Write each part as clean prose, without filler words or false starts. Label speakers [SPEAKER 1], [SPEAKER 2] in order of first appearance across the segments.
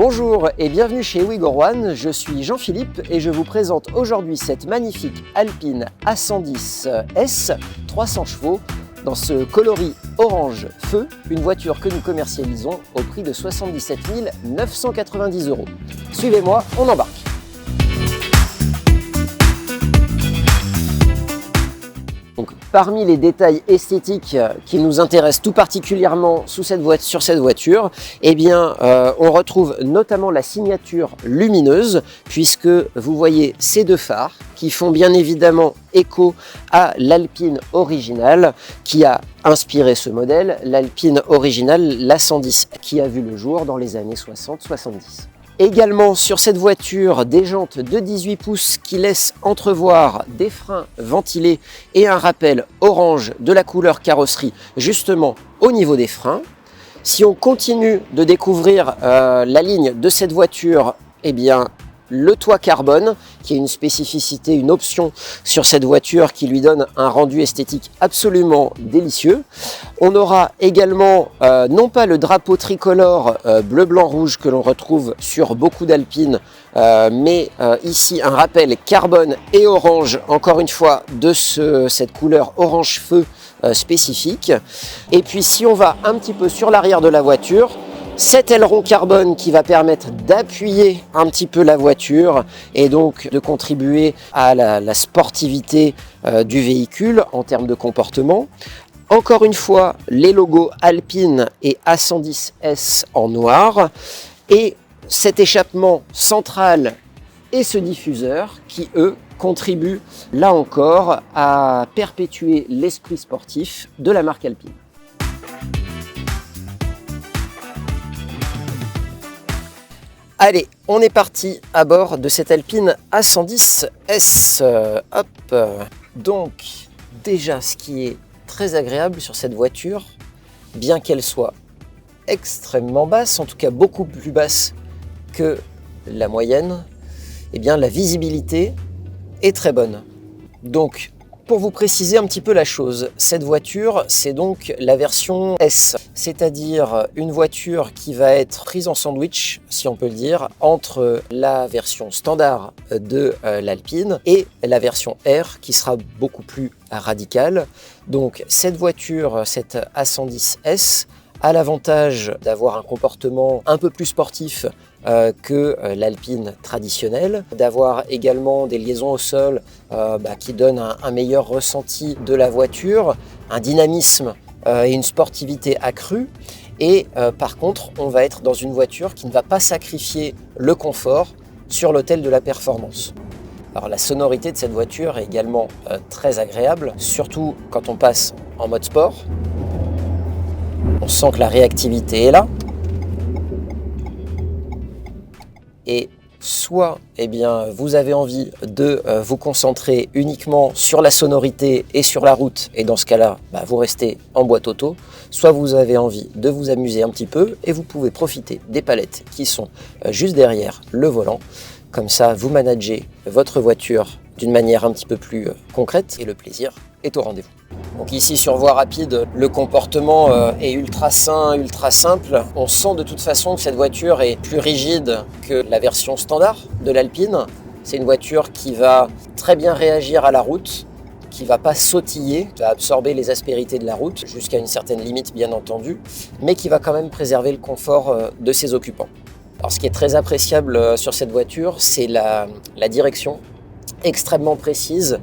[SPEAKER 1] Bonjour et bienvenue chez Ouïghour One, je suis Jean-Philippe et je vous présente aujourd'hui cette magnifique Alpine A110S 300 chevaux dans ce coloris orange feu, une voiture que nous commercialisons au prix de 77 990 €. Suivez-moi, on embarque. Donc, parmi les détails esthétiques qui nous intéressent tout particulièrement sur cette voiture, eh bien, on retrouve notamment la signature lumineuse, puisque vous voyez ces deux phares qui font bien évidemment écho à l'Alpine originale qui a inspiré ce modèle, l'Alpine originale, la 110, qui a vu le jour dans les années 60-70. Également sur cette voiture, des jantes de 18 pouces qui laissent entrevoir des freins ventilés et un rappel orange de la couleur carrosserie justement au niveau des freins. Si on continue de découvrir la ligne de cette voiture, eh bien, le toit carbone, qui est une spécificité, une option sur cette voiture qui lui donne un rendu esthétique absolument délicieux. On aura également, non pas le drapeau tricolore bleu, blanc, rouge que l'on retrouve sur beaucoup d'Alpines, mais ici un rappel carbone et orange, encore une fois, de cette couleur orange feu spécifique. Et puis si on va un petit peu sur l'arrière de la voiture, cet aileron carbone qui va permettre d'appuyer un petit peu la voiture et donc de contribuer à la sportivité du véhicule en termes de comportement. Encore une fois, les logos Alpine et A110S en noir et cet échappement central et ce diffuseur qui, eux, contribuent là encore à perpétuer l'esprit sportif de la marque Alpine. Allez, on est parti à bord de cette Alpine A110S. Hop. Donc, déjà, ce qui est très agréable sur cette voiture, bien qu'elle soit extrêmement basse, en tout cas beaucoup plus basse que la moyenne, eh bien, la visibilité est très bonne. Donc, pour vous préciser un petit peu la chose, cette voiture, c'est donc la version S, c'est-à-dire une voiture qui va être prise en sandwich, si on peut le dire, entre la version standard de l'Alpine et la version R, qui sera beaucoup plus radicale. Donc cette voiture, cette A110S, a l'avantage d'avoir un comportement un peu plus sportif que l'Alpine traditionnelle, d'avoir également des liaisons au sol qui donnent un meilleur ressenti de la voiture, un dynamisme et une sportivité accrue. Et par contre, on va être dans une voiture qui ne va pas sacrifier le confort sur l'autel de la performance. Alors la sonorité de cette voiture est également très agréable, surtout quand on passe en mode sport. On sent que la réactivité est là. Et soit vous avez envie de vous concentrer uniquement sur la sonorité et sur la route, et dans ce cas-là, vous restez en boîte auto, soit vous avez envie de vous amuser un petit peu et vous pouvez profiter des palettes qui sont juste derrière le volant. Comme ça, vous managez votre voiture d'une manière un petit peu plus concrète et le plaisir est au rendez-vous. Donc ici sur voie rapide, le comportement est ultra sain, ultra simple. On sent de toute façon que cette voiture est plus rigide que la version standard de l'Alpine. C'est une voiture qui va très bien réagir à la route, qui ne va pas sautiller, qui va absorber les aspérités de la route jusqu'à une certaine limite bien entendu, mais qui va quand même préserver le confort de ses occupants. Alors ce qui est très appréciable sur cette voiture, c'est la direction extrêmement précise,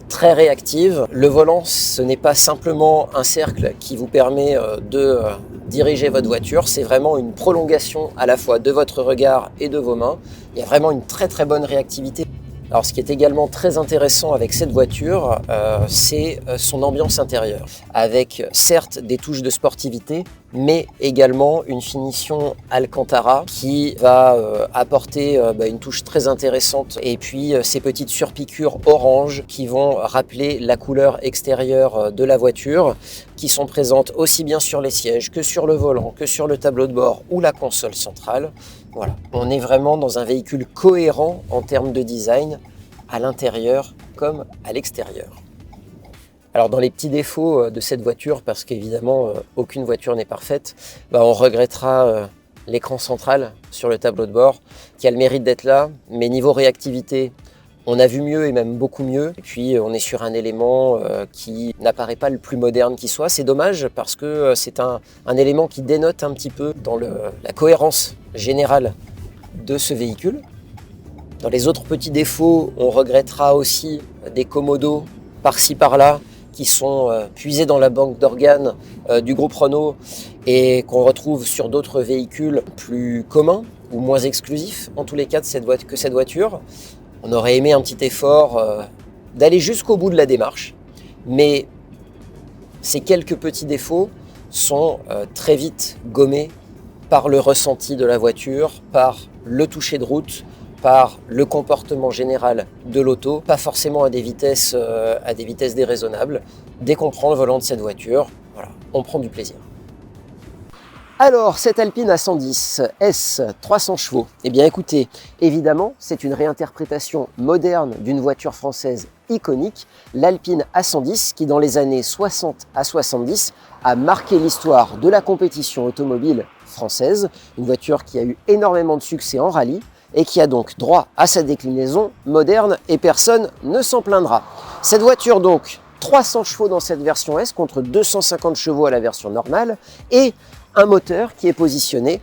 [SPEAKER 1] très réactive. Le volant, ce n'est pas simplement un cercle qui vous permet de diriger votre voiture, c'est vraiment une prolongation à la fois de votre regard et de vos mains. Il y a vraiment une très très bonne réactivité. Alors ce qui est également très intéressant avec cette voiture, c'est son ambiance intérieure, avec certes des touches de sportivité, mais également une finition Alcantara qui va apporter une touche très intéressante, et puis ces petites surpiqûres orange qui vont rappeler la couleur extérieure de la voiture, qui sont présentes aussi bien sur les sièges que sur le volant, que sur le tableau de bord ou la console centrale. Voilà, on est vraiment dans un véhicule cohérent en termes de design, à l'intérieur comme à l'extérieur. Alors dans les petits défauts de cette voiture, parce qu'évidemment aucune voiture n'est parfaite, on regrettera l'écran central sur le tableau de bord qui a le mérite d'être là, mais niveau réactivité, on a vu mieux et même beaucoup mieux. Et puis on est sur un élément qui n'apparaît pas le plus moderne qui soit. C'est dommage parce que c'est un élément qui dénote un petit peu dans la cohérence générale de ce véhicule. Dans les autres petits défauts, on regrettera aussi des commodos par-ci par-là qui sont puisés dans la banque d'organes du groupe Renault et qu'on retrouve sur d'autres véhicules plus communs ou moins exclusifs, en tous les cas que cette voiture. On aurait aimé un petit effort d'aller jusqu'au bout de la démarche, mais ces quelques petits défauts sont très vite gommés par le ressenti de la voiture, par le toucher de route, par le comportement général de l'auto, pas forcément à des vitesses déraisonnables. Dès qu'on prend le volant de cette voiture, voilà, on prend du plaisir. Alors, cette Alpine A110 S 300 chevaux, eh bien écoutez, évidemment, c'est une réinterprétation moderne d'une voiture française iconique, l'Alpine A110, qui dans les années 60 à 70 a marqué l'histoire de la compétition automobile française, une voiture qui a eu énormément de succès en rallye, et qui a donc droit à sa déclinaison moderne et personne ne s'en plaindra. Cette voiture donc, 300 chevaux dans cette version S contre 250 chevaux à la version normale et un moteur qui est positionné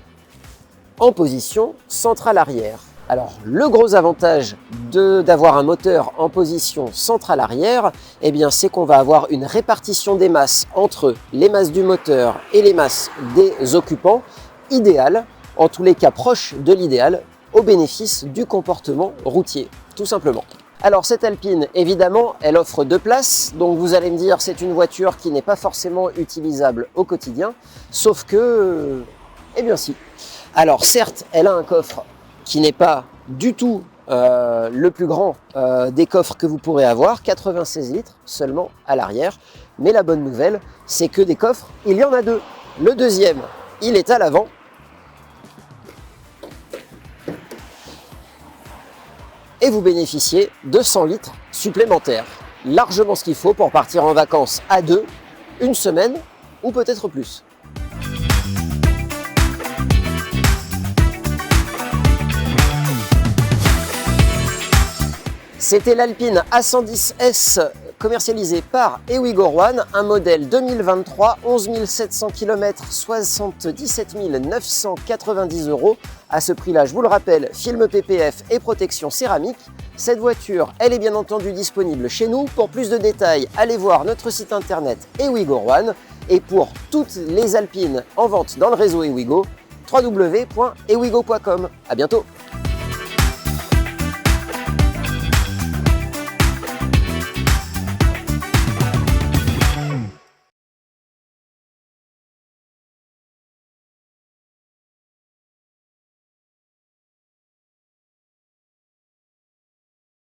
[SPEAKER 1] en position centrale arrière. Alors le gros avantage d'avoir un moteur en position centrale arrière, eh bien c'est qu'on va avoir une répartition des masses entre les masses du moteur et les masses des occupants idéale, en tous les cas proche de l'idéal, au bénéfice du comportement routier, tout simplement. Alors cette Alpine, évidemment, elle offre 2 places, donc vous allez me dire c'est une voiture qui n'est pas forcément utilisable au quotidien, sauf que, eh bien si. Alors certes, elle a un coffre qui n'est pas du tout le plus grand des coffres que vous pourrez avoir, 96 litres seulement à l'arrière, mais la bonne nouvelle, c'est que des coffres, il y en a 2. Le deuxième, il est à l'avant. Et vous bénéficiez de 100 litres supplémentaires. Largement ce qu'il faut pour partir en vacances à 2, une semaine ou peut-être plus. C'était l'Alpine A110S commercialisée par Ewigo One, un modèle 2023, 11 700 km, 77 990 €. À ce prix-là, je vous le rappelle, film PPF et protection céramique. Cette voiture, elle est bien entendu disponible chez nous. Pour plus de détails, allez voir notre site internet Ewigo One. Et pour toutes les Alpines en vente dans le réseau Ewigo, www.ewigo.com. À bientôt.